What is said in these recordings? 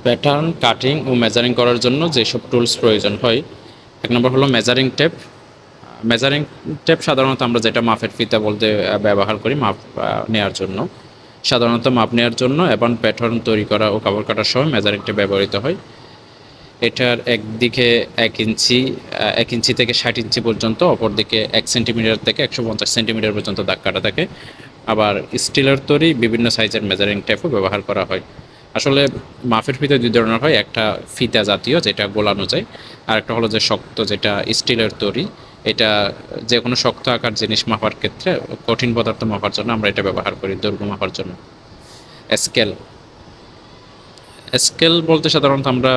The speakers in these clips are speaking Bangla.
প্যাটার্ন কাটিং ও মেজারিং করার জন্য যেসব টুলস প্রয়োজন হয়, এক নম্বর হলো মেজারিং টেপ। মেজারিং টেপ সাধারণত আমরা যেটা মাপের ফিতা বলতে ব্যবহার করি মাপ নেওয়ার জন্য, সাধারণত মাপ নেওয়ার জন্য এবং প্যাটার্ন তৈরি করা ও কাপড় কাটার সময় মেজারিং টেপ ব্যবহৃত হয়। এটার একদিকে 1 ইঞ্চি থেকে 60 ইঞ্চি পর্যন্ত, অপরদিকে 1 সেন্টিমিটার থেকে 150 সেন্টিমিটার পর্যন্ত দাগ কাটা থাকে। আবার স্টিলের তৈরি বিভিন্ন সাইজের মেজারিং টেপও ব্যবহার করা হয়। আসলে মাপের ফিতা দুই ধরনের হয়, একটা ফিতা জাতীয় যেটা গোলানো যায়, আর একটা হলো যে শক্ত যেটা স্টিলের তৈরি। এটা যে কোনো শক্ত আকার জিনিস মাপার ক্ষেত্রে, কঠিন পদার্থ মাপার জন্য আমরা এটা ব্যবহার করি দৈর্ঘ্য মাপার জন্য। স্কেল স্কেল বলতে সাধারণত আমরা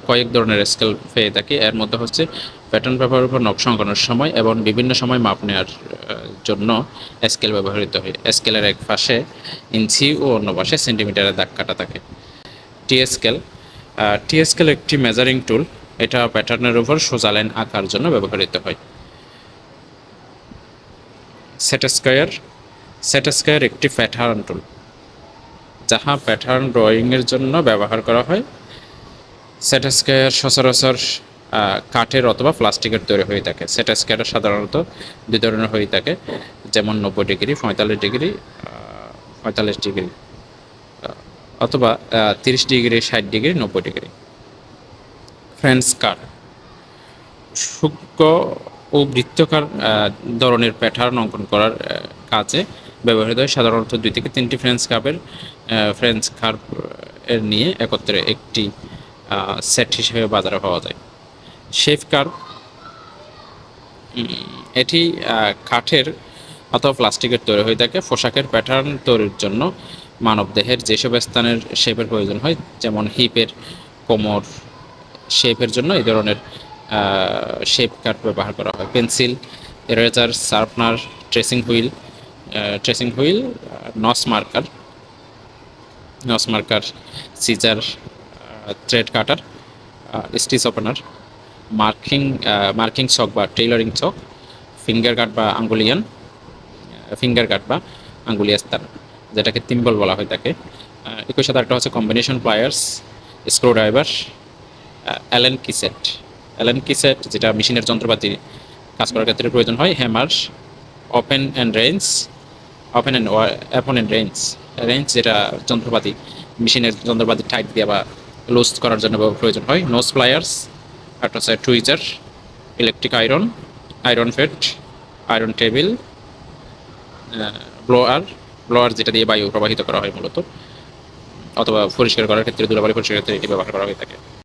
কয়েক ধরনের স্কেল পেয়ে থাকি। এর মধ্যে হচ্ছে প্যাটার্ন পেপারের উপর নকশা অঙ্কনের সময় এবং বিভিন্ন সময় মাপ নেওয়ার জন্য স্কেল ব্যবহৃত হয়। স্কেলের এক পাশে ইঞ্চি ও অন্য পাশে সেন্টিমিটারের দাগ কাটা থাকে। টি স্কেল একটি মেজারিং টুল। এটা প্যাটার্নের উপর সোজা লাইন আঁকার জন্য ব্যবহৃত হয়। সেট স্কয়ার একটি প্যাটার্ন টুল যাহা প্যাটার্ন ড্রয়িংয়ের জন্য ব্যবহার করা হয়। সেট স্কয়ার সচরাচর কাঠের অথবা প্লাস্টিকের তৈরি হয়ে থাকে। সেট স্কয়ার সাধারণত দুই ধরনের হয়ে থাকে, যেমন 90 ডিগ্রি, 45 ডিগ্রি অথবা 30 degree, 60 degree, 90 degree. French curve সূক্ষ্ম ও বৃত্তাকার ধরনের প্যাটার্ন অঙ্কন করার কাজে ব্যবহৃত হয়। সাধারণত 2 থেকে 3টি ফ্রেঞ্চ কার্ভ এর নিয়ে একত্রে একটি সেট হিসেবে বাজারে পাওয়া যায়। শেপ কার্ভ এটি কাঠের অথবা প্লাস্টিকের তৈরি হয়ে থাকে। পোশাকের প্যাটার্ন তৈরির জন্য মানবদেহের যেসব স্থানের শেপের প্রয়োজন হয়, যেমন হিপের, কোমর শেপের জন্য এই ধরনের শেপ কার্ভ ব্যবহার করা হয়। Pencil, eraser, sharpener, tracing wheel, নস marker, scissor, thread cutter, stitch opener, marking chalk বা টেইলরিং চক, ফিঙ্গার কাট বা আঙ্গুলিয়াস্তার, যেটাকে তিম্বল বলা হয় থাকে। একই সাথে একটা হচ্ছে কম্বিনেশন প্লায়ার্স, স্ক্রুড্রাইভার, অ্যালেন কিসেট যেটা মেশিনের যন্ত্রপাতি কাজ করার ক্ষেত্রে প্রয়োজন হয়। হ্যামার, ওপেন অ্যান্ড রেঞ্জ যেটা যন্ত্রপাতি মেশিনের যন্ত্রপাতি টাইট দিয়ে বা লুজ করার জন্য প্রয়োজন হয়। নোজ প্লায়ার্স, একটা হচ্ছে টুইজার, ইলেকট্রিক আয়রন ফেট, আয়রন টেবিল, ব্লোয়ার যেটা দিয়ে বায়ু প্রবাহিত করা হয় মূলত, অথবা পরিষ্কার করার ক্ষেত্রে, ধুলাবালি পরিষ্কার ক্ষেত্রে এটি ব্যবহার করা হয়ে থাকে।